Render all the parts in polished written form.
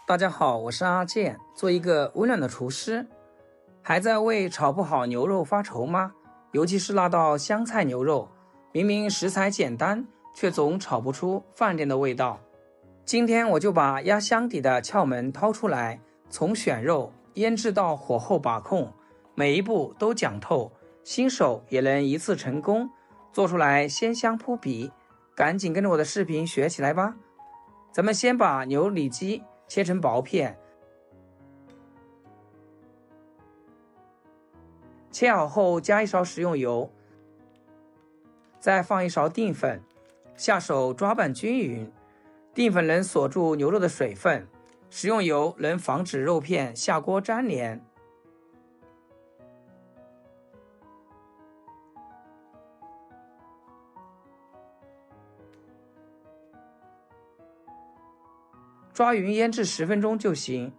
大家好，我是阿健，做一个温暖的厨师。还在为炒不好牛肉发愁吗？尤其是那道香菜牛肉，明明食材简单，却总炒不出饭店的味道。今天我就把压箱底的窍门掏出来，从选肉、腌制到火候把控，每一步都讲透，新手也能一次成功，做出来鲜香扑鼻。赶紧跟着我的视频学起来吧。咱们先把牛里脊切成薄片，切好后加一勺食用油，再放一勺淀粉，下手抓拌均匀。淀粉能锁住牛肉的水分，食用油能防止肉片下锅粘连。抓匀腌制10分钟就行。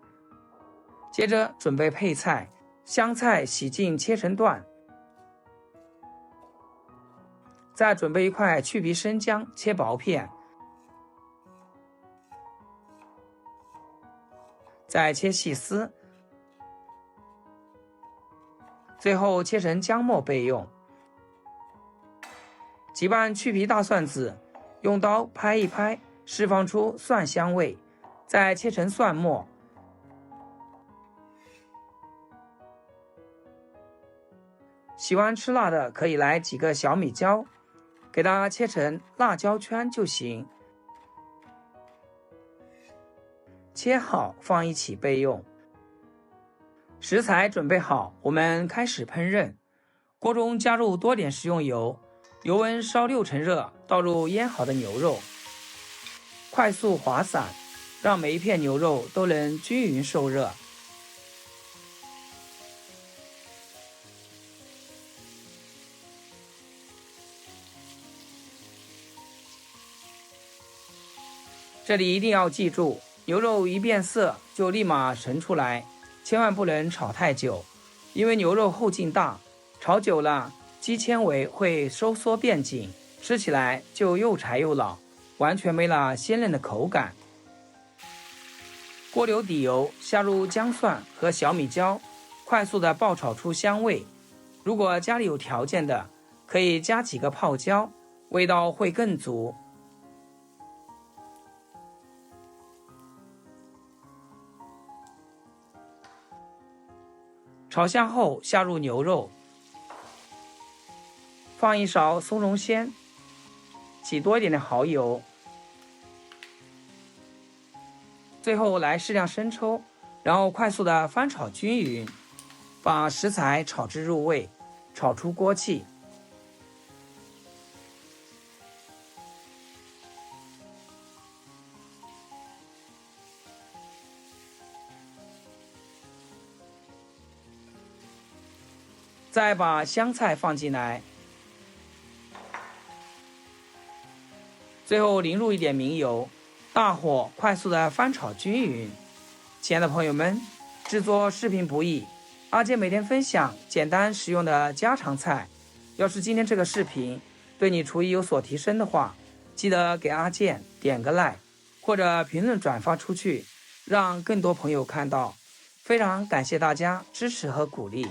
接着准备配菜，香菜洗净切成段，再准备一块去皮生姜切薄片，再切细丝，最后切成姜末备用。几瓣去皮大蒜子，用刀拍一拍，释放出蒜香味，再切成蒜末。喜欢吃辣的可以来几个小米椒，给它切成辣椒圈就行。切好放一起备用。食材准备好，我们开始烹饪。锅中加入多点食用油，油温烧60%热，倒入腌好的牛肉，快速滑散，让每一片牛肉都能均匀受热。这里一定要记住，牛肉一变色就立马盛出来，千万不能炒太久，因为牛肉后劲大，炒久了肌纤维会收缩变紧，吃起来就又柴又老，完全没了鲜嫩的口感。锅留底油，下入姜蒜和小米椒，快速的爆炒出香味。如果家里有条件的，可以加几个泡椒，味道会更足。炒香后下入牛肉，放一勺松茸鲜，挤多一点的蚝油，最后来适量生抽，然后快速的翻炒均匀，把食材炒至入味，炒出锅气。再把香菜放进来，最后淋入一点明油，大火快速的翻炒均匀。亲爱的朋友们，制作视频不易，阿健每天分享简单实用的家常菜。要是今天这个视频对你厨艺有所提升的话，记得给阿健点个 like， 或者评论转发出去，让更多朋友看到。非常感谢大家支持和鼓励。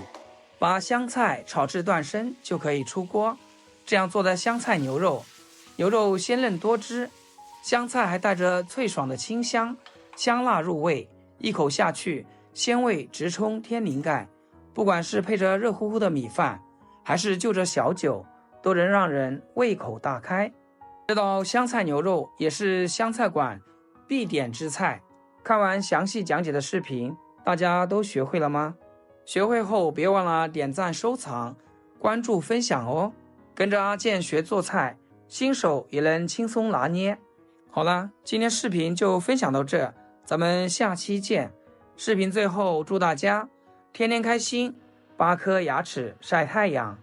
把香菜炒至断生就可以出锅。这样做的香菜牛肉，牛肉鲜嫩多汁，香菜还带着脆爽的清香，香辣入味，一口下去，鲜味直冲天灵盖。不管是配着热乎乎的米饭，还是就着小酒，都能让人胃口大开。这道香菜牛肉也是湘菜馆必点之菜。看完详细讲解的视频，大家都学会了吗？学会后别忘了点赞、收藏、关注、分享哦！跟着阿健学做菜，新手也能轻松拿捏。好了，今天视频就分享到这，咱们下期见。视频最后祝大家天天开心，8颗牙齿晒太阳。